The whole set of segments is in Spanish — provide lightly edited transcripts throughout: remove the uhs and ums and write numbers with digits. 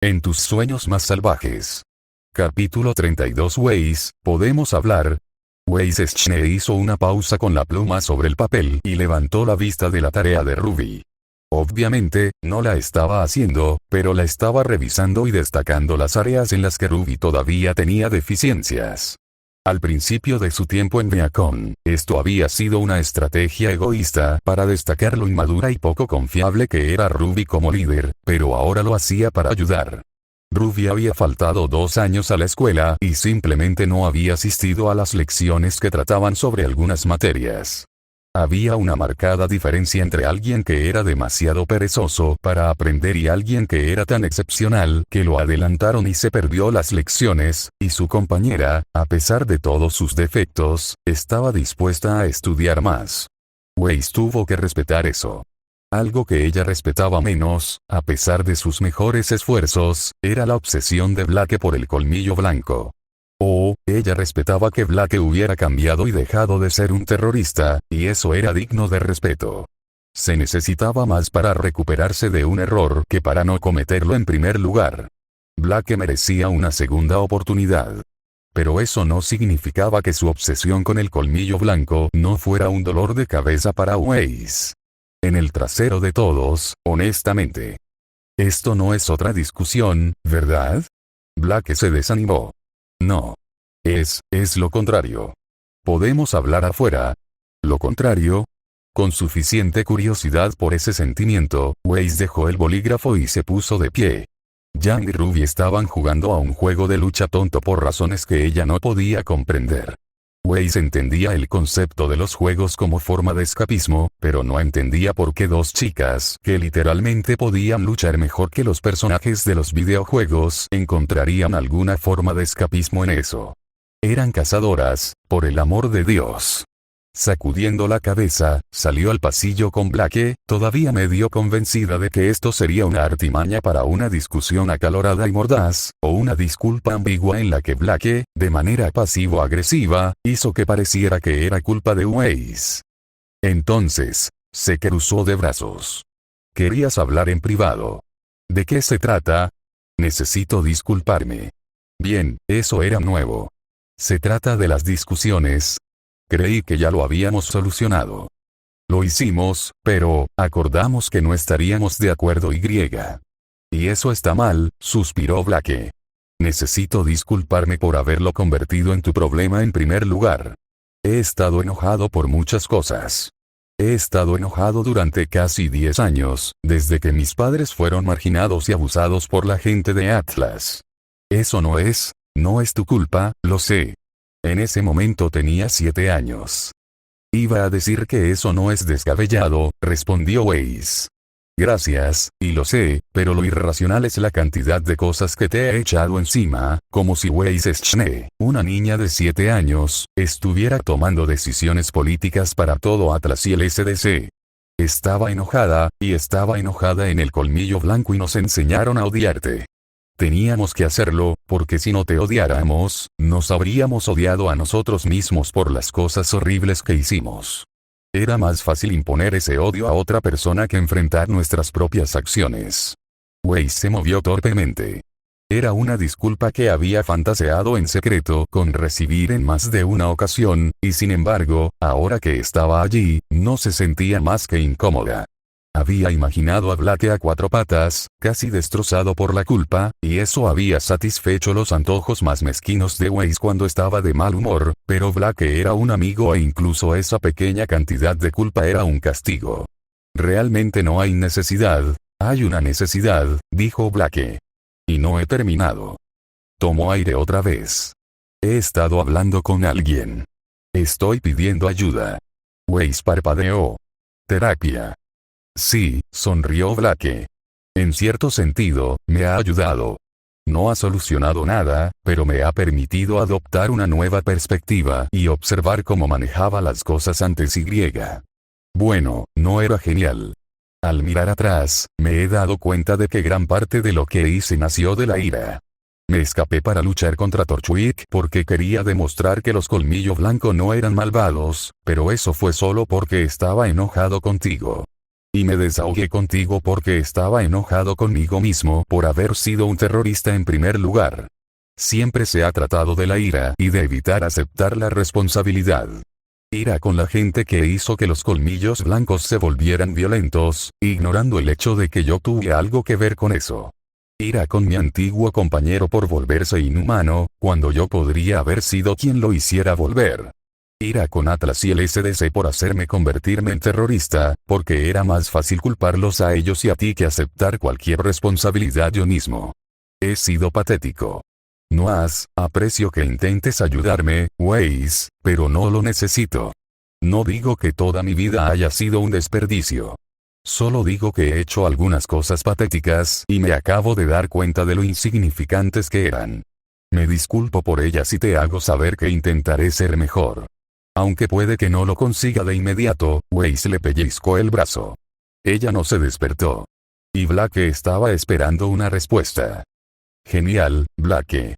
En tus sueños más salvajes. Capítulo 32. Weiss, ¿podemos hablar? Weiss Schne hizo una pausa con la pluma sobre el papel y levantó la vista de la tarea de Ruby. Obviamente, no la estaba haciendo, pero la estaba revisando y destacando las áreas en las que Ruby todavía tenía deficiencias. Al principio de su tiempo en Beacon, esto había sido una estrategia egoísta para destacar lo inmadura y poco confiable que era Ruby como líder, pero ahora lo hacía para ayudar. Ruby había faltado 2 años a la escuela y simplemente no había asistido a las lecciones que trataban sobre algunas materias. Había una marcada diferencia entre alguien que era demasiado perezoso para aprender y alguien que era tan excepcional que lo adelantaron y se perdió las lecciones, y su compañera, a pesar de todos sus defectos, estaba dispuesta a estudiar más. Weiss tuvo que respetar eso. Algo que ella respetaba menos, a pesar de sus mejores esfuerzos, era la obsesión de Blake por el colmillo blanco. Ella respetaba que Blake hubiera cambiado y dejado de ser un terrorista, y eso era digno de respeto. Se necesitaba más para recuperarse de un error que para no cometerlo en primer lugar. Blake merecía una segunda oportunidad. Pero eso no significaba que su obsesión con el colmillo blanco no fuera un dolor de cabeza para Weiss. En el trasero de todos, honestamente. Esto no es otra discusión, ¿verdad? Blake se desanimó. No. Es lo contrario. ¿Podemos hablar afuera? ¿Lo contrario? Con suficiente curiosidad por ese sentimiento, Weiss dejó el bolígrafo y se puso de pie. Yang y Ruby estaban jugando a un juego de lucha tonto por razones que ella no podía comprender. Weiss entendía el concepto de los juegos como forma de escapismo, pero no entendía por qué 2 chicas que literalmente podían luchar mejor que los personajes de los videojuegos encontrarían alguna forma de escapismo en eso. Eran cazadoras, por el amor de Dios. Sacudiendo la cabeza, salió al pasillo con Blake, todavía medio convencida de que esto sería una artimaña para una discusión acalorada y mordaz, o una disculpa ambigua en la que Blake, de manera pasivo-agresiva, hizo que pareciera que era culpa de Weiss. Entonces, se cruzó de brazos. ¿Querías hablar en privado? ¿De qué se trata? Necesito disculparme. Bien, eso era nuevo. Se trata de las discusiones. Creí que ya lo habíamos solucionado. Lo hicimos, pero, acordamos que no estaríamos de acuerdo y. Y eso está mal, suspiró Blake. Necesito disculparme por haberlo convertido en tu problema en primer lugar. He estado enojado por muchas cosas. He estado enojado durante casi 10 años, desde que mis padres fueron marginados y abusados por la gente de Atlas. Eso no es tu culpa, lo sé. En ese momento tenía 7 años. Iba a decir que eso no es descabellado, respondió Weiss. Gracias, y lo sé, pero lo irracional es la cantidad de cosas que te he echado encima, como si Weiss Schne, una niña de 7 años, estuviera tomando decisiones políticas para todo Atlas y el SDC. Estaba enojada en el colmillo blanco y nos enseñaron a odiarte. Teníamos que hacerlo, porque si no te odiáramos, nos habríamos odiado a nosotros mismos por las cosas horribles que hicimos. Era más fácil imponer ese odio a otra persona que enfrentar nuestras propias acciones. Weiss se movió torpemente. Era una disculpa que había fantaseado en secreto con recibir en más de una ocasión, y sin embargo, ahora que estaba allí, no se sentía más que incómoda. Había imaginado a Blake a 4 patas, casi destrozado por la culpa, y eso había satisfecho los antojos más mezquinos de Weiss cuando estaba de mal humor, pero Blake era un amigo e incluso esa pequeña cantidad de culpa era un castigo. Realmente no hay necesidad. Hay una necesidad, dijo Blake. Y no he terminado. Tomó aire otra vez. He estado hablando con alguien. Estoy pidiendo ayuda. Weiss parpadeó. Terapia. Sí, sonrió Blake. En cierto sentido, me ha ayudado. No ha solucionado nada, pero me ha permitido adoptar una nueva perspectiva y observar cómo manejaba las cosas antes y. Bueno, no era genial. Al mirar atrás, me he dado cuenta de que gran parte de lo que hice nació de la ira. Me escapé para luchar contra Torchwick porque quería demostrar que los colmillo blanco no eran malvados, pero eso fue solo porque estaba enojado contigo. Y me desahogué contigo porque estaba enojado conmigo mismo por haber sido un terrorista en primer lugar. Siempre se ha tratado de la ira y de evitar aceptar la responsabilidad. Ira con la gente que hizo que los colmillos blancos se volvieran violentos, ignorando el hecho de que yo tuve algo que ver con eso. Ira con mi antiguo compañero por volverse inhumano, cuando yo podría haber sido quien lo hiciera volver. Ira con Atlas y el SDC por hacerme convertirme en terrorista, porque era más fácil culparlos a ellos y a ti que aceptar cualquier responsabilidad yo mismo. He sido patético. Aprecio que intentes ayudarme, Weiss, pero no lo necesito. No digo que toda mi vida haya sido un desperdicio. Solo digo que he hecho algunas cosas patéticas y me acabo de dar cuenta de lo insignificantes que eran. Me disculpo por ellas y te hago saber que intentaré ser mejor. Aunque puede que no lo consiga de inmediato, Weiss le pellizcó el brazo. Ella no se despertó. Y Blake estaba esperando una respuesta. Genial, Blake.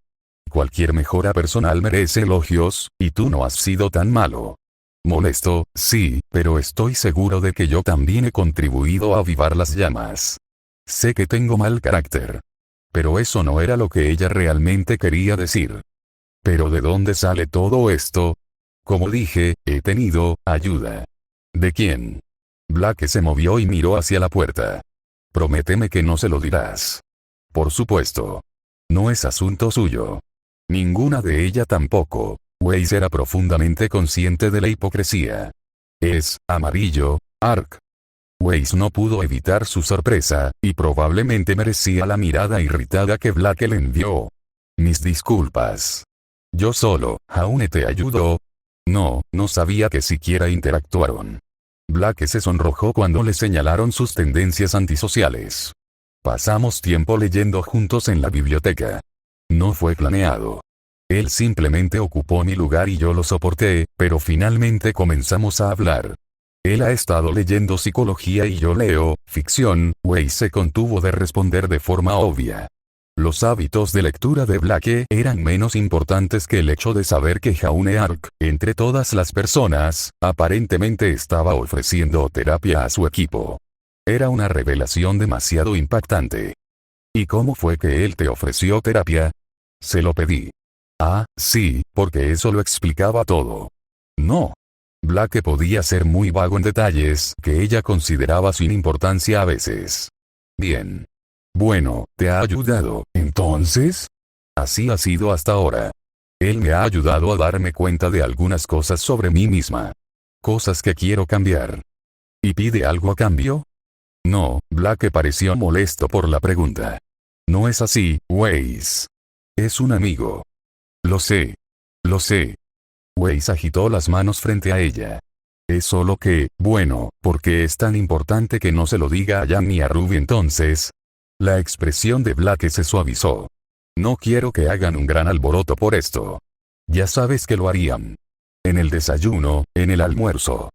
Cualquier mejora personal merece elogios, y tú no has sido tan malo. Molesto, sí, pero estoy seguro de que yo también he contribuido a avivar las llamas. Sé que tengo mal carácter. Pero eso no era lo que ella realmente quería decir. ¿Pero de dónde sale todo esto? Como dije, he tenido ayuda. ¿De quién? Blake se movió y miró hacia la puerta. Prométeme que no se lo dirás. Por supuesto. No es asunto suyo. Ninguna de ella tampoco. Weiss era profundamente consciente de la hipocresía. Es amarillo, Ark. Weiss no pudo evitar su sorpresa, y probablemente merecía la mirada irritada que Blake le envió. Mis disculpas. Yo solo, ¿Jaune te ayudó? No sabía que siquiera interactuaron. Blake se sonrojó cuando le señalaron sus tendencias antisociales. Pasamos tiempo leyendo juntos en la biblioteca. No fue planeado. Él simplemente ocupó mi lugar y yo lo soporté, pero finalmente comenzamos a hablar. Él ha estado leyendo psicología y yo leo ficción. Weiss se contuvo de responder de forma obvia. Los hábitos de lectura de Blake eran menos importantes que el hecho de saber que Jaune Ark, entre todas las personas, aparentemente estaba ofreciendo terapia a su equipo. Era una revelación demasiado impactante. ¿Y cómo fue que él te ofreció terapia? Se lo pedí. Ah, sí, porque eso lo explicaba todo. No. Blake podía ser muy vago en detalles que ella consideraba sin importancia a veces. Bien. Bueno, ¿te ha ayudado, entonces? Así ha sido hasta ahora. Él me ha ayudado a darme cuenta de algunas cosas sobre mí misma. Cosas que quiero cambiar. ¿Y pide algo a cambio? No, Blake pareció molesto por la pregunta. No es así, Weiss. Es un amigo. Lo sé. Lo sé. Weiss agitó las manos frente a ella. Es solo que, bueno, porque es tan importante que no se lo diga a Jan ni a Ruby entonces. La expresión de Blake se suavizó. No quiero que hagan un gran alboroto por esto. Ya sabes que lo harían. En el desayuno, en el almuerzo.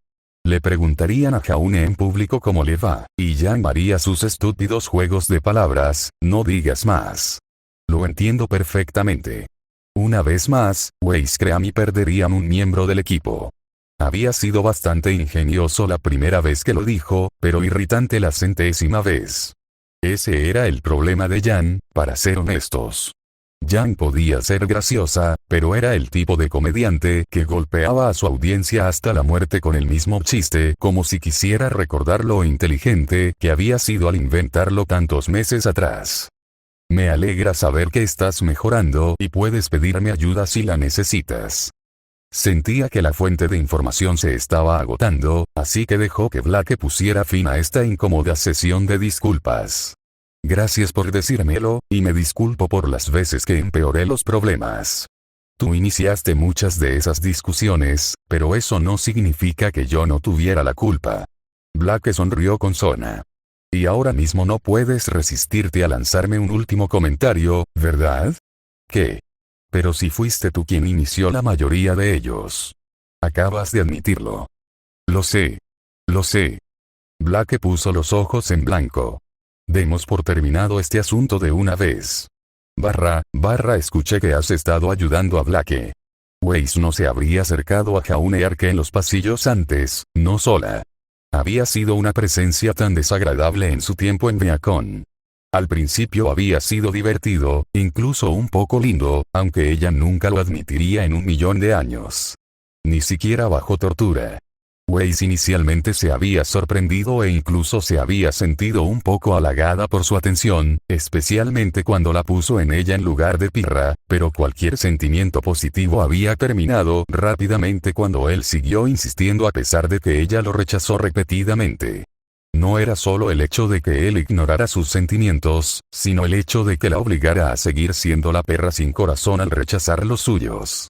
Le preguntarían a Jaune en público cómo le va, y Jan haría sus estúpidos juegos de palabras, no digas más. Lo entiendo perfectamente. Una vez más, Weiss y perderían un miembro del equipo. Había sido bastante ingenioso la primera vez que lo dijo, pero irritante la centésima vez. Ese era el problema de Jan, para ser honestos. Jan podía ser graciosa, pero era el tipo de comediante que golpeaba a su audiencia hasta la muerte con el mismo chiste, como si quisiera recordar lo inteligente que había sido al inventarlo tantos meses atrás. Me alegra saber que estás mejorando y puedes pedirme ayuda si la necesitas. Sentía que la fuente de información se estaba agotando, así que dejó que Blake pusiera fin a esta incómoda sesión de disculpas. Gracias por decírmelo, y me disculpo por las veces que empeoré los problemas. Tú iniciaste muchas de esas discusiones, pero eso no significa que yo no tuviera la culpa. Blake sonrió con sorna. Y ahora mismo no puedes resistirte a lanzarme un último comentario, ¿verdad? ¿Qué? Pero si fuiste tú quien inició la mayoría de ellos. Acabas de admitirlo. Lo sé. Lo sé. Blake puso los ojos en blanco. Demos por terminado este asunto de una vez. Escuché que has estado ayudando a Blake. Weiss no se habría acercado a Jaune Ark en los pasillos antes, no sola. Había sido una presencia tan desagradable en su tiempo en Beacon. Al principio había sido divertido, incluso un poco lindo, aunque ella nunca lo admitiría en 1.000.000 de años. Ni siquiera bajo tortura. Weiss inicialmente se había sorprendido e incluso se había sentido un poco halagada por su atención, especialmente cuando la puso en ella en lugar de Pirra, pero cualquier sentimiento positivo había terminado rápidamente cuando él siguió insistiendo a pesar de que ella lo rechazó repetidamente. No era solo el hecho de que él ignorara sus sentimientos, sino el hecho de que la obligara a seguir siendo la perra sin corazón al rechazar los suyos.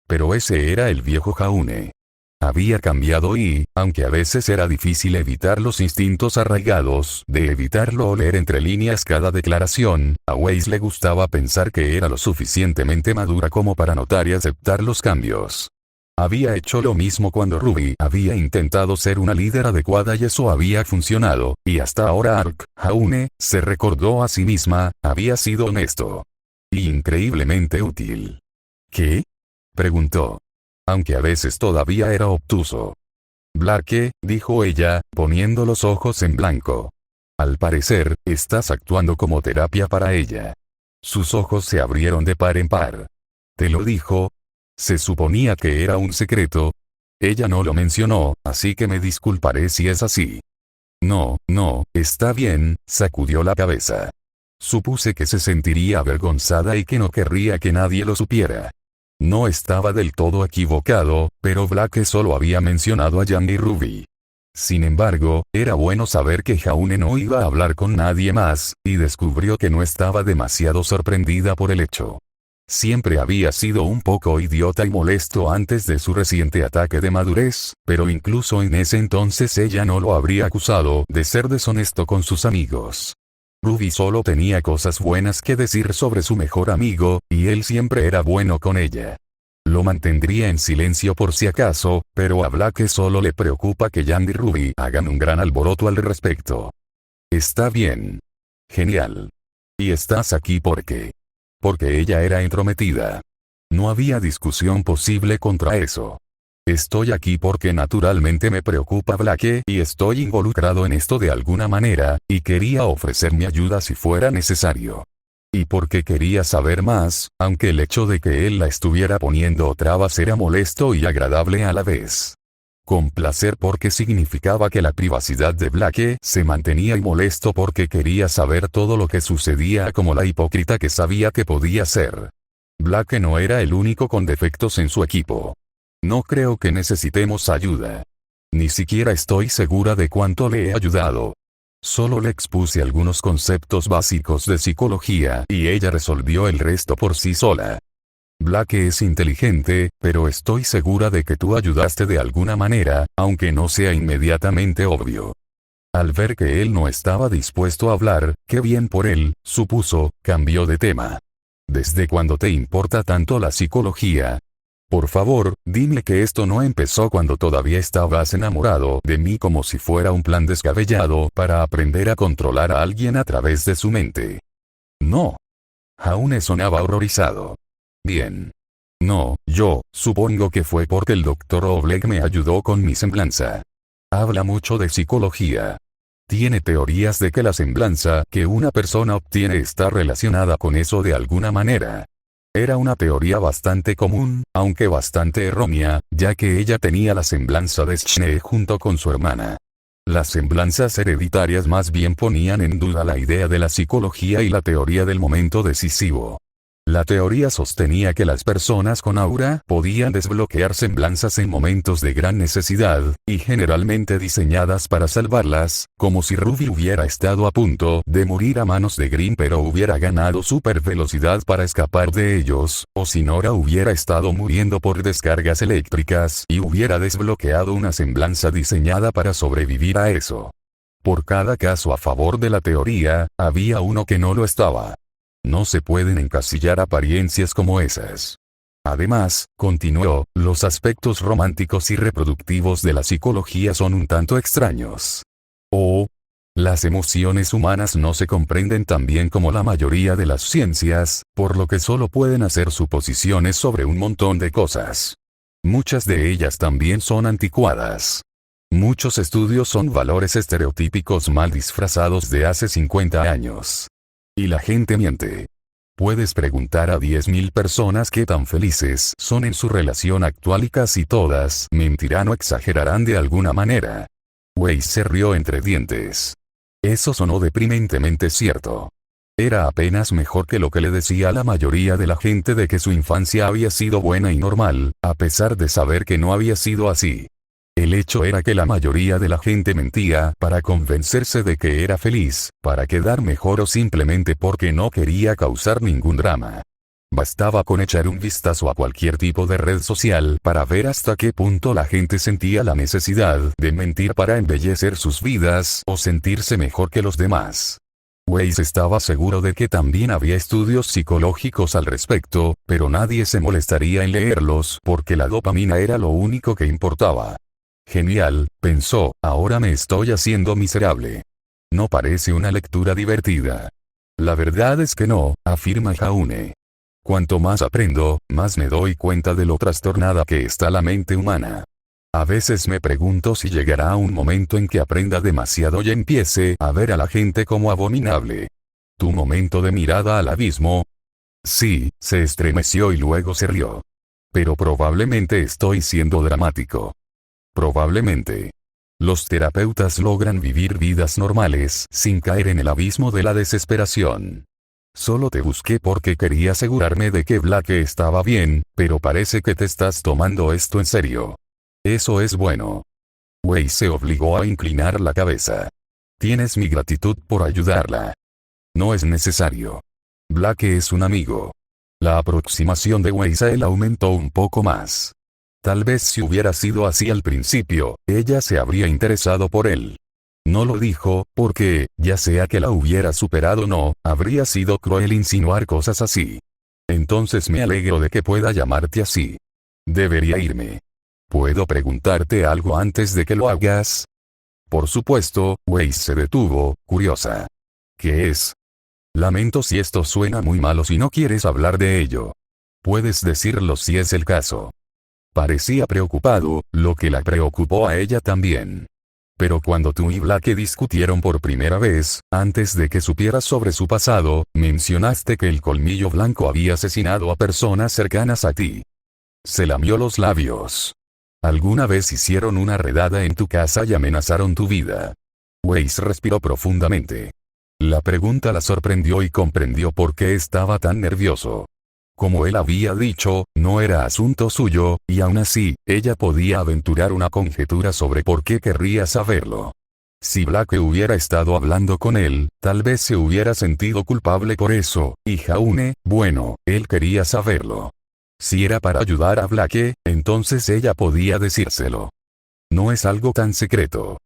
Pero ese era el viejo Jaune. Había cambiado y, aunque a veces era difícil evitar los instintos arraigados de evitarlo o leer entre líneas cada declaración, a Weiss le gustaba pensar que era lo suficientemente madura como para notar y aceptar los cambios. Había hecho lo mismo cuando Ruby había intentado ser una líder adecuada y eso había funcionado, y hasta ahora Jaune, se recordó a sí misma, había sido honesto. Y increíblemente útil. ¿Qué? Preguntó. Aunque a veces todavía era obtuso. Blake, dijo ella, poniendo los ojos en blanco. Al parecer, estás actuando como terapia para ella. Sus ojos se abrieron de par en par. ¿Te lo dijo? Se suponía que era un secreto. Ella no lo mencionó, así que me disculparé si es así. No, está bien, sacudió la cabeza. Supuse que se sentiría avergonzada y que no querría que nadie lo supiera. No estaba del todo equivocado, pero Blake solo había mencionado a Jan y Ruby. Sin embargo, era bueno saber que Jaune no iba a hablar con nadie más, y descubrió que no estaba demasiado sorprendida por el hecho. Siempre había sido un poco idiota y molesto antes de su reciente ataque de madurez, pero incluso en ese entonces ella no lo habría acusado de ser deshonesto con sus amigos. Ruby solo tenía cosas buenas que decir sobre su mejor amigo, y él siempre era bueno con ella. Lo mantendría en silencio por si acaso, pero a Blake solo le preocupa que Jan y Ruby hagan un gran alboroto al respecto. Está bien. Genial. Y estás aquí porque ella era entrometida. No había discusión posible contra eso. Estoy aquí porque naturalmente me preocupa Blake y estoy involucrado en esto de alguna manera, y quería ofrecer mi ayuda si fuera necesario. Y porque quería saber más, aunque el hecho de que él la estuviera poniendo trabas era molesto y agradable a la vez. Complacer porque significaba que la privacidad de Blake se mantenía y molesto porque quería saber todo lo que sucedía como la hipócrita que sabía que podía ser. Blake no era el único con defectos en su equipo. No creo que necesitemos ayuda. Ni siquiera estoy segura de cuánto le he ayudado. Solo le expuse algunos conceptos básicos de psicología y ella resolvió el resto por sí sola. Blake es inteligente, pero estoy segura de que tú ayudaste de alguna manera, aunque no sea inmediatamente obvio. Al ver que él no estaba dispuesto a hablar, qué bien por él, supuso, cambió de tema. ¿Desde cuándo te importa tanto la psicología? Por favor, dime que esto no empezó cuando todavía estabas enamorado de mí como si fuera un plan descabellado para aprender a controlar a alguien a través de su mente. No. Jaune sonaba horrorizado. Bien. No, yo, supongo que fue porque el Dr. Oleg me ayudó con mi semblanza. Habla mucho de psicología. Tiene teorías de que la semblanza que una persona obtiene está relacionada con eso de alguna manera. Era una teoría bastante común, aunque bastante errónea, ya que ella tenía la semblanza de Schnee junto con su hermana. Las semblanzas hereditarias más bien ponían en duda la idea de la psicología y la teoría del momento decisivo. La teoría sostenía que las personas con aura podían desbloquear semblanzas en momentos de gran necesidad, y generalmente diseñadas para salvarlas, como si Ruby hubiera estado a punto de morir a manos de Green pero hubiera ganado supervelocidad para escapar de ellos, o si Nora hubiera estado muriendo por descargas eléctricas y hubiera desbloqueado una semblanza diseñada para sobrevivir a eso. Por cada caso a favor de la teoría, había uno que no lo estaba. No se pueden encasillar apariencias como esas. Además, continuó, los aspectos románticos y reproductivos de la psicología son un tanto extraños. Las emociones humanas no se comprenden tan bien como la mayoría de las ciencias, por lo que solo pueden hacer suposiciones sobre un montón de cosas. Muchas de ellas también son anticuadas. Muchos estudios son valores estereotípicos mal disfrazados de hace 50 años. Y la gente miente. Puedes preguntar a 10.000 personas qué tan felices son en su relación actual y casi todas mentirán o exagerarán de alguna manera. Weiss se rió entre dientes. Eso sonó deprimentemente cierto. Era apenas mejor que lo que le decía a la mayoría de la gente de que su infancia había sido buena y normal, a pesar de saber que no había sido así. El hecho era que la mayoría de la gente mentía para convencerse de que era feliz, para quedar mejor o simplemente porque no quería causar ningún drama. Bastaba con echar un vistazo a cualquier tipo de red social para ver hasta qué punto la gente sentía la necesidad de mentir para embellecer sus vidas o sentirse mejor que los demás. Weiss estaba seguro de que también había estudios psicológicos al respecto, pero nadie se molestaría en leerlos porque la dopamina era lo único que importaba. Genial, pensó, ahora me estoy haciendo miserable. No parece una lectura divertida. La verdad es que no, afirma Jaune. Cuanto más aprendo, más me doy cuenta de lo trastornada que está la mente humana. A veces me pregunto si llegará un momento en que aprenda demasiado y empiece a ver a la gente como abominable. ¿Tu momento de mirada al abismo? Sí, se estremeció y luego se rió. Pero probablemente estoy siendo dramático. Probablemente. Los terapeutas logran vivir vidas normales sin caer en el abismo de la desesperación. Solo te busqué porque quería asegurarme de que Blake estaba bien, pero parece que te estás tomando esto en serio. Eso es bueno. Weiss se obligó a inclinar la cabeza. Tienes mi gratitud por ayudarla. No es necesario. Blake es un amigo. La aproximación de Weiss a él aumentó un poco más. Tal vez si hubiera sido así al principio, ella se habría interesado por él. No lo dijo, porque, ya sea que la hubiera superado o no, habría sido cruel insinuar cosas así. Entonces me alegro de que pueda llamarte así. Debería irme. ¿Puedo preguntarte algo antes de que lo hagas? Por supuesto, Weiss se detuvo, curiosa. ¿Qué es? Lamento si esto suena muy malo si no quieres hablar de ello. Puedes decirlo si es el caso. Parecía preocupado, lo que la preocupó a ella también. Pero cuando tú y Blake discutieron por primera vez, antes de que supieras sobre su pasado, mencionaste que el colmillo blanco había asesinado a personas cercanas a ti. Se lamió los labios. ¿Alguna vez hicieron una redada en tu casa y amenazaron tu vida? Weiss respiró profundamente. La pregunta la sorprendió y comprendió por qué estaba tan nervioso. Como él había dicho, no era asunto suyo, y aún así, ella podía aventurar una conjetura sobre por qué querría saberlo. Si Blake hubiera estado hablando con él, tal vez se hubiera sentido culpable por eso, y Jaune, bueno, él quería saberlo. Si era para ayudar a Blake, entonces ella podía decírselo. No es algo tan secreto.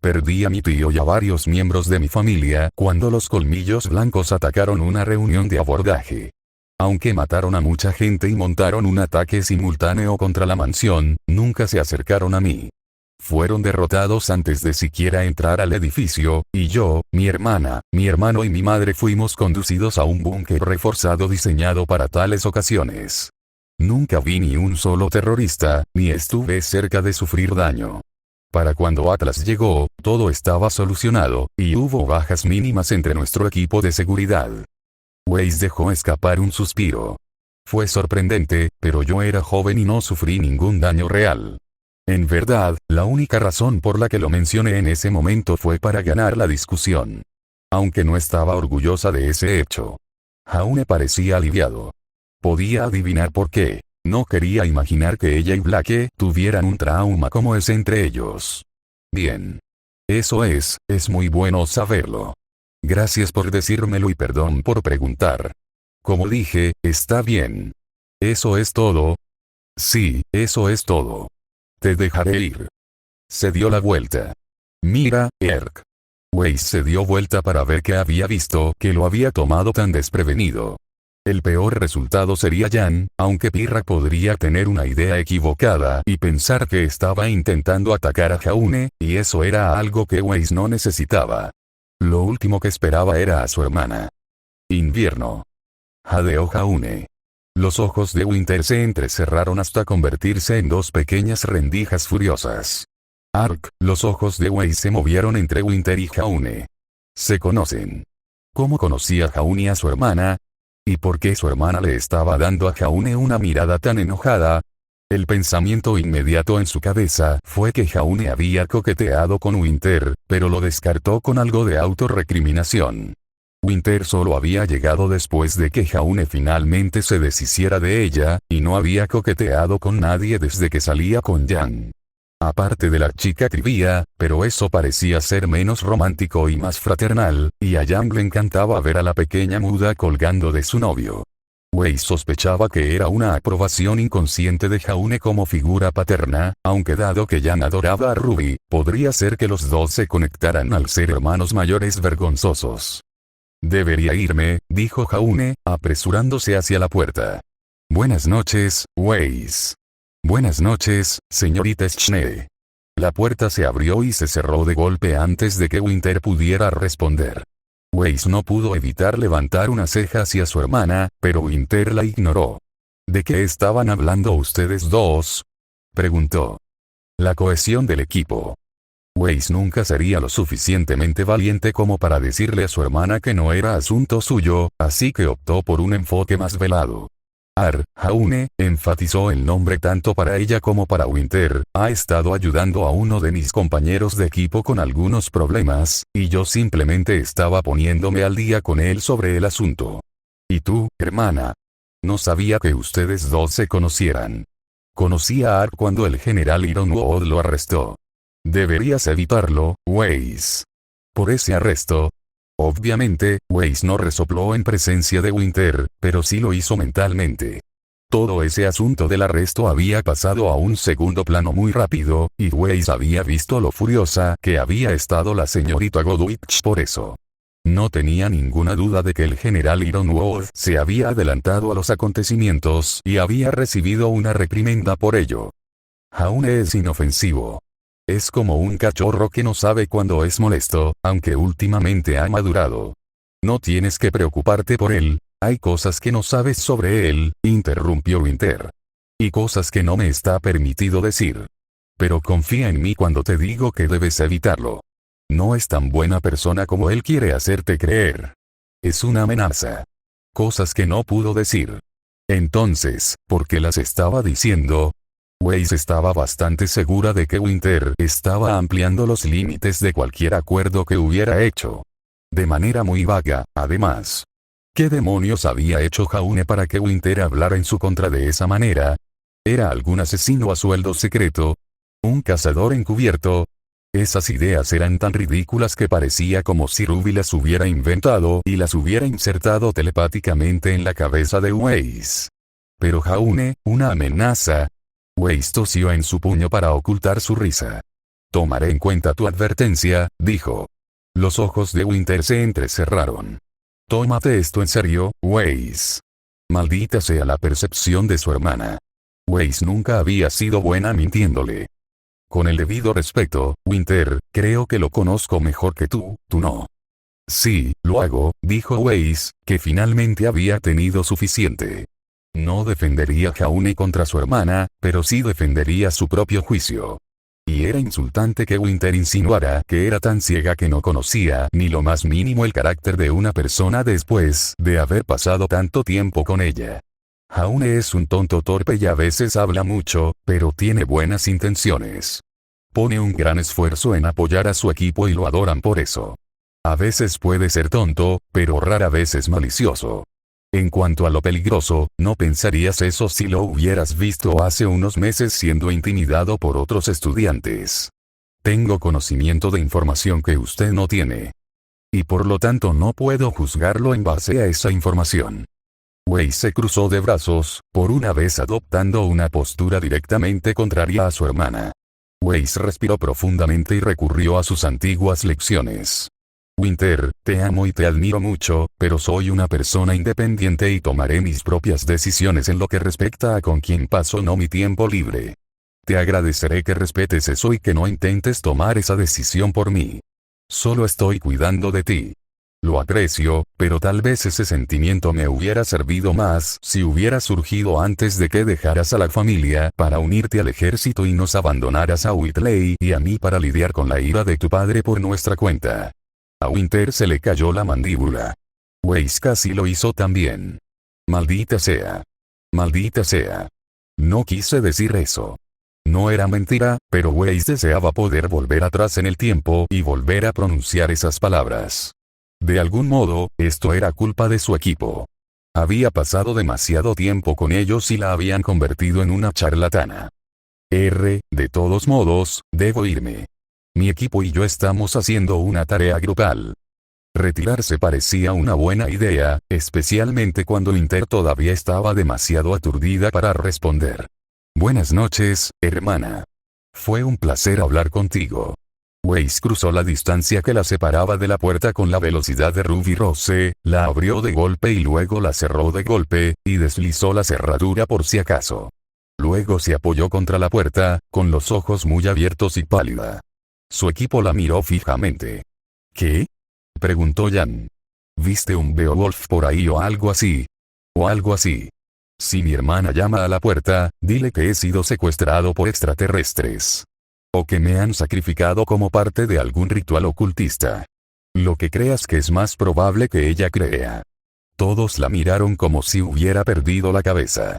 Perdí a mi tío y a varios miembros de mi familia cuando los colmillos blancos atacaron una reunión de abordaje. Aunque mataron a mucha gente y montaron un ataque simultáneo contra la mansión, nunca se acercaron a mí. Fueron derrotados antes de siquiera entrar al edificio, y yo, mi hermana, mi hermano y mi madre fuimos conducidos a un búnker reforzado diseñado para tales ocasiones. Nunca vi ni un solo terrorista, ni estuve cerca de sufrir daño. Para cuando Atlas llegó, todo estaba solucionado, y hubo bajas mínimas entre nuestro equipo de seguridad. Weiss dejó escapar un suspiro. Fue sorprendente, pero yo era joven y no sufrí ningún daño real. En verdad, la única razón por la que lo mencioné en ese momento fue para ganar la discusión. Aunque no estaba orgullosa de ese hecho. Jaune parecía aliviado. Podía adivinar por qué. No quería imaginar que ella y Blake tuvieran un trauma como ese entre ellos. Bien. Eso es muy bueno saberlo. Gracias por decírmelo y perdón por preguntar. Como dije, está bien. ¿Eso es todo? Sí, eso es todo. Te dejaré ir. Se dio la vuelta. Mira, Erk. Weiss se dio vuelta para ver qué había visto que lo había tomado tan desprevenido. El peor resultado sería Jan, aunque Pirra podría tener una idea equivocada y pensar que estaba intentando atacar a Jaune, y eso era algo que Weiss no necesitaba. Lo último que esperaba era a su hermana. Invierno. Jadeó Jaune. Los ojos de Winter se entrecerraron hasta convertirse en dos pequeñas rendijas furiosas. Ark, los ojos de Wei se movieron entre Winter y Jaune. ¿Se conocen? ¿Cómo conocía Jaune a su hermana? ¿Y por qué su hermana le estaba dando a Jaune una mirada tan enojada? El pensamiento inmediato en su cabeza fue que Jaune había coqueteado con Winter, pero lo descartó con algo de autorrecriminación. Winter solo había llegado después de que Jaune finalmente se deshiciera de ella, y no había coqueteado con nadie desde que salía con Yang. Aparte de la chica trivia, pero eso parecía ser menos romántico y más fraternal, y a Yang le encantaba ver a la pequeña muda colgando de su novio. Wei sospechaba que era una aprobación inconsciente de Jaune como figura paterna, aunque dado que Yang adoraba a Ruby, podría ser que los dos se conectaran al ser hermanos mayores vergonzosos. Debería irme, dijo Jaune, apresurándose hacia la puerta. Buenas noches, Weiss. Buenas noches, señorita Schnee. La puerta se abrió y se cerró de golpe antes de que Winter pudiera responder. Weiss no pudo evitar levantar una ceja hacia su hermana, pero Winter la ignoró. ¿De qué estaban hablando ustedes dos?, preguntó. La cohesión del equipo. Weiss nunca sería lo suficientemente valiente como para decirle a su hermana que no era asunto suyo, así que optó por un enfoque más velado. Jaune, enfatizó el nombre tanto para ella como para Winter, ha estado ayudando a uno de mis compañeros de equipo con algunos problemas, y yo simplemente estaba poniéndome al día con él sobre el asunto. ¿Y tú, hermana? No sabía que ustedes dos se conocieran. Conocí a Ark cuando el general Iron Wood lo arrestó. Deberías evitarlo, Weiss. Por ese arresto. Obviamente, Weiss no resopló en presencia de Winter, pero sí lo hizo mentalmente. Todo ese asunto del arresto había pasado a un segundo plano muy rápido, y Weiss había visto lo furiosa que había estado la señorita Godwich por eso. No tenía ninguna duda de que el general Ironwood se había adelantado a los acontecimientos y había recibido una reprimenda por ello. Jaune es inofensivo. Es como un cachorro que no sabe cuándo es molesto, aunque últimamente ha madurado. No tienes que preocuparte por él, hay cosas que no sabes sobre él, interrumpió Winter. Y cosas que no me está permitido decir. Pero confía en mí cuando te digo que debes evitarlo. No es tan buena persona como él quiere hacerte creer. Es una amenaza. Cosas que no pudo decir. Entonces, ¿por qué las estaba diciendo? Weiss estaba bastante segura de que Winter estaba ampliando los límites de cualquier acuerdo que hubiera hecho. De manera muy vaga, además. ¿Qué demonios había hecho Jaune para que Winter hablara en su contra de esa manera? ¿Era algún asesino a sueldo secreto? ¿Un cazador encubierto? Esas ideas eran tan ridículas que parecía como si Ruby las hubiera inventado y las hubiera insertado telepáticamente en la cabeza de Weiss. Pero Jaune, una amenaza. Weiss tosió en su puño para ocultar su risa. Tomaré en cuenta tu advertencia, dijo. Los ojos de Winter se entrecerraron. Tómate esto en serio, Weiss. Maldita sea la percepción de su hermana. Weiss nunca había sido buena mintiéndole. Con el debido respeto, Winter, creo que lo conozco mejor que tú no. Sí, lo hago, dijo Weiss, que finalmente había tenido suficiente. No defendería a Jaune contra su hermana, pero sí defendería su propio juicio. Y era insultante que Winter insinuara que era tan ciega que no conocía ni lo más mínimo el carácter de una persona después de haber pasado tanto tiempo con ella. Jaune es un tonto torpe y a veces habla mucho, pero tiene buenas intenciones. Pone un gran esfuerzo en apoyar a su equipo y lo adoran por eso. A veces puede ser tonto, pero rara vez es malicioso. En cuanto a lo peligroso, no pensarías eso si lo hubieras visto hace unos meses siendo intimidado por otros estudiantes. Tengo conocimiento de información que usted no tiene. Y por lo tanto no puedo juzgarlo en base a esa información. Weiss se cruzó de brazos, por una vez adoptando una postura directamente contraria a su hermana. Weiss respiró profundamente y recurrió a sus antiguas lecciones. Winter, te amo y te admiro mucho, pero soy una persona independiente y tomaré mis propias decisiones en lo que respecta a con quién paso no mi tiempo libre. Te agradeceré que respetes eso y que no intentes tomar esa decisión por mí. Solo estoy cuidando de ti. Lo aprecio, pero tal vez ese sentimiento me hubiera servido más si hubiera surgido antes de que dejaras a la familia para unirte al ejército y nos abandonaras a Whitley y a mí para lidiar con la ira de tu padre por nuestra cuenta. A Winter se le cayó la mandíbula. Weiss casi lo hizo también. Maldita sea. Maldita sea. No quise decir eso. No era mentira, pero Weiss deseaba poder volver atrás en el tiempo y volver a pronunciar esas palabras. De algún modo, esto era culpa de su equipo. Había pasado demasiado tiempo con ellos y la habían convertido en una charlatana. De todos modos, debo irme. Mi equipo y yo estamos haciendo una tarea grupal. Retirarse parecía una buena idea, especialmente cuando Winter todavía estaba demasiado aturdida para responder. Buenas noches, hermana. Fue un placer hablar contigo. Weiss cruzó la distancia que la separaba de la puerta con la velocidad de Ruby Rose, la abrió de golpe y luego la cerró de golpe, y deslizó la cerradura por si acaso. Luego se apoyó contra la puerta, con los ojos muy abiertos y pálida. Su equipo la miró fijamente. ¿Qué? Preguntó Jan. ¿Viste un Beowulf por ahí o algo así? O algo así. Si mi hermana llama a la puerta, dile que he sido secuestrado por extraterrestres. O que me han sacrificado como parte de algún ritual ocultista. Lo que creas que es más probable que ella crea. Todos la miraron como si hubiera perdido la cabeza.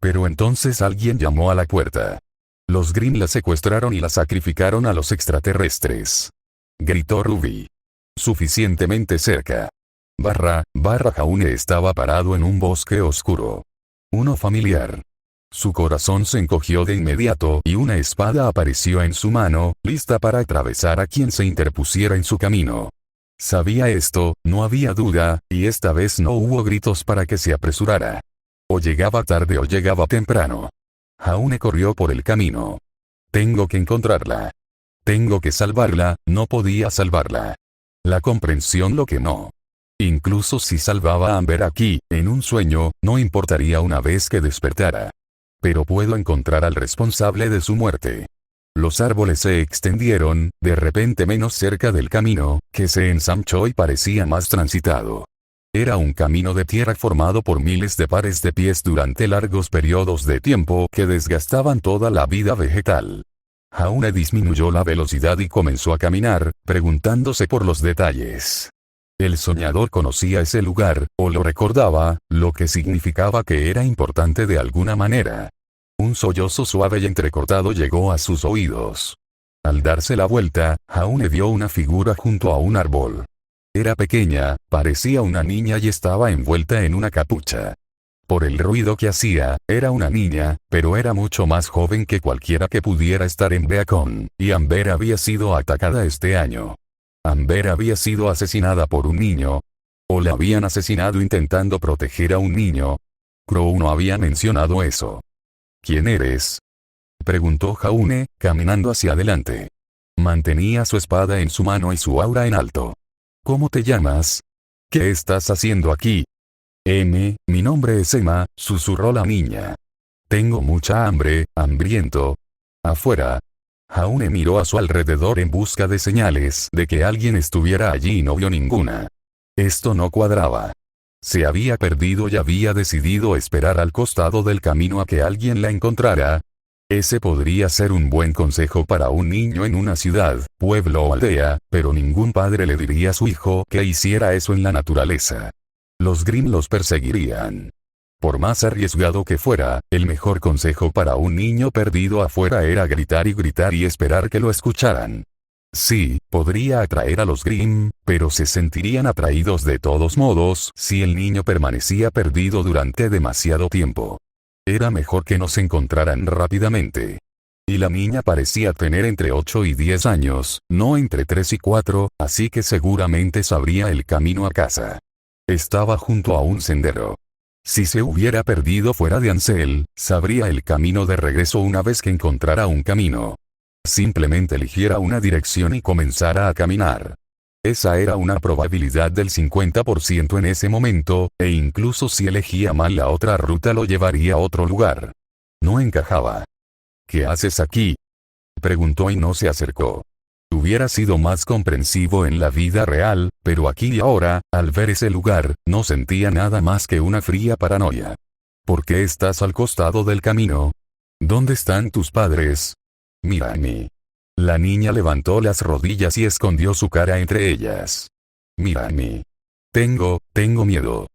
Pero entonces alguien llamó a la puerta. Los Grimm la secuestraron y la sacrificaron a los extraterrestres. Gritó Ruby. Suficientemente cerca. Jaune estaba parado en un bosque oscuro. Uno familiar. Su corazón se encogió de inmediato y una espada apareció en su mano, lista para atravesar a quien se interpusiera en su camino. Sabía esto, no había duda, y esta vez no hubo gritos para que se apresurara. O llegaba tarde o llegaba temprano. Jaune corrió por el camino. Tengo que encontrarla. Tengo que salvarla, no podía salvarla. La comprensión lo que no. Incluso si salvaba a Amber aquí, en un sueño, no importaría una vez que despertara. Pero puedo encontrar al responsable de su muerte. Los árboles se extendieron, de repente menos cerca del camino, que se ensanchó y parecía más transitado. Era un camino de tierra formado por miles de pares de pies durante largos periodos de tiempo que desgastaban toda la vida vegetal. Jaune disminuyó la velocidad y comenzó a caminar, preguntándose por los detalles. El soñador conocía ese lugar, o lo recordaba, lo que significaba que era importante de alguna manera. Un sollozo suave y entrecortado llegó a sus oídos. Al darse la vuelta, Jaune vio una figura junto a un árbol. Era pequeña, parecía una niña y estaba envuelta en una capucha. Por el ruido que hacía, era una niña, pero era mucho más joven que cualquiera que pudiera estar en Beacon, y Amber había sido atacada este año. Amber había sido asesinada por un niño. O la habían asesinado intentando proteger a un niño. Crow no había mencionado eso. ¿Quién eres? Preguntó Jaune, caminando hacia adelante. Mantenía su espada en su mano y su aura en alto. ¿Cómo te llamas? ¿Qué estás haciendo aquí? Mi nombre es Emma, susurró la niña. Tengo mucha hambre, hambriento. Afuera. Jaune miró a su alrededor en busca de señales de que alguien estuviera allí y no vio ninguna. Esto no cuadraba. Se había perdido y había decidido esperar al costado del camino a que alguien la encontrara. Ese podría ser un buen consejo para un niño en una ciudad, pueblo o aldea, pero ningún padre le diría a su hijo que hiciera eso en la naturaleza. Los Grimm los perseguirían. Por más arriesgado que fuera, el mejor consejo para un niño perdido afuera era gritar y esperar que lo escucharan. Sí, podría atraer a los Grimm, pero se sentirían atraídos de todos modos si el niño permanecía perdido durante demasiado tiempo. Era mejor que nos encontraran rápidamente. Y la niña parecía tener entre 8 y 10 años, no entre 3 y 4, así que seguramente sabría el camino a casa. Estaba junto a un sendero. Si se hubiera perdido fuera de Ansel, sabría el camino de regreso una vez que encontrara un camino. Simplemente eligiera una dirección y comenzara a caminar. Esa era una probabilidad del 50% en ese momento, e incluso si elegía mal la otra ruta lo llevaría a otro lugar. No encajaba. ¿Qué haces aquí? Preguntó y no se acercó. hubiera sido más comprensivo en la vida real, pero aquí y ahora, al ver ese lugar, no sentía nada más que una fría paranoia. ¿Por qué estás al costado del camino? ¿Dónde están tus padres? Mírame. La niña levantó las rodillas y escondió su cara entre ellas. Mírame. Tengo miedo.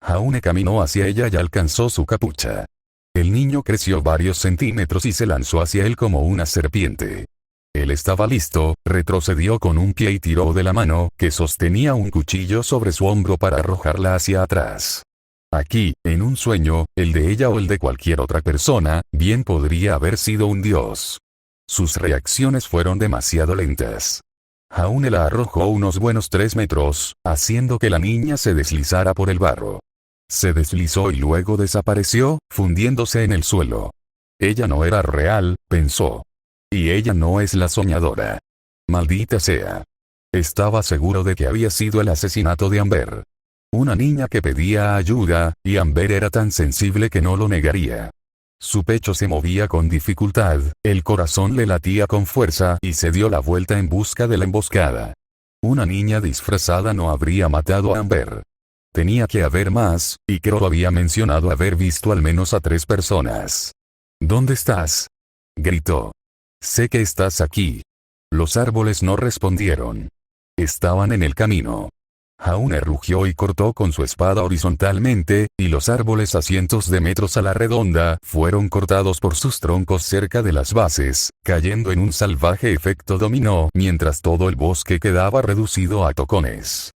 Jaune caminó hacia ella y alcanzó su capucha. El niño creció varios centímetros y se lanzó hacia él como una serpiente. Él estaba listo, retrocedió con un pie y tiró de la mano, que sostenía un cuchillo sobre su hombro para arrojarla hacia atrás. Aquí, en un sueño, el de ella o el de cualquier otra persona, bien podría haber sido un dios. Sus reacciones fueron demasiado lentas. Jaune la arrojó unos buenos 3 metros, haciendo que la niña se deslizara por el barro. Se deslizó y luego desapareció, fundiéndose en el suelo. Ella no era real, pensó. Y ella no es la soñadora. Maldita sea. Estaba seguro de que había sido el asesinato de Amber. Una niña que pedía ayuda, y Amber era tan sensible que no lo negaría. Su pecho se movía con dificultad, el corazón le latía con fuerza y se dio la vuelta en busca de la emboscada. Una niña disfrazada no habría matado a Amber. Tenía que haber más, y Crow había mencionado haber visto al menos a 3 personas. ¿Dónde estás? Gritó. Sé que estás aquí. Los árboles no respondieron. Estaban en el camino. Jaune rugió y cortó con su espada horizontalmente, y los árboles a cientos de metros a la redonda fueron cortados por sus troncos cerca de las bases, cayendo en un salvaje efecto dominó mientras todo el bosque quedaba reducido a tocones.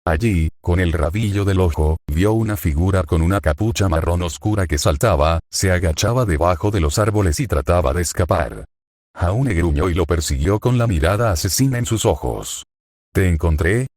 Allí, con el rabillo del ojo, vio una figura con una capucha marrón oscura que saltaba, se agachaba debajo de los árboles y trataba de escapar. Jaune gruñó y lo persiguió con la mirada asesina en sus ojos. Te encontré,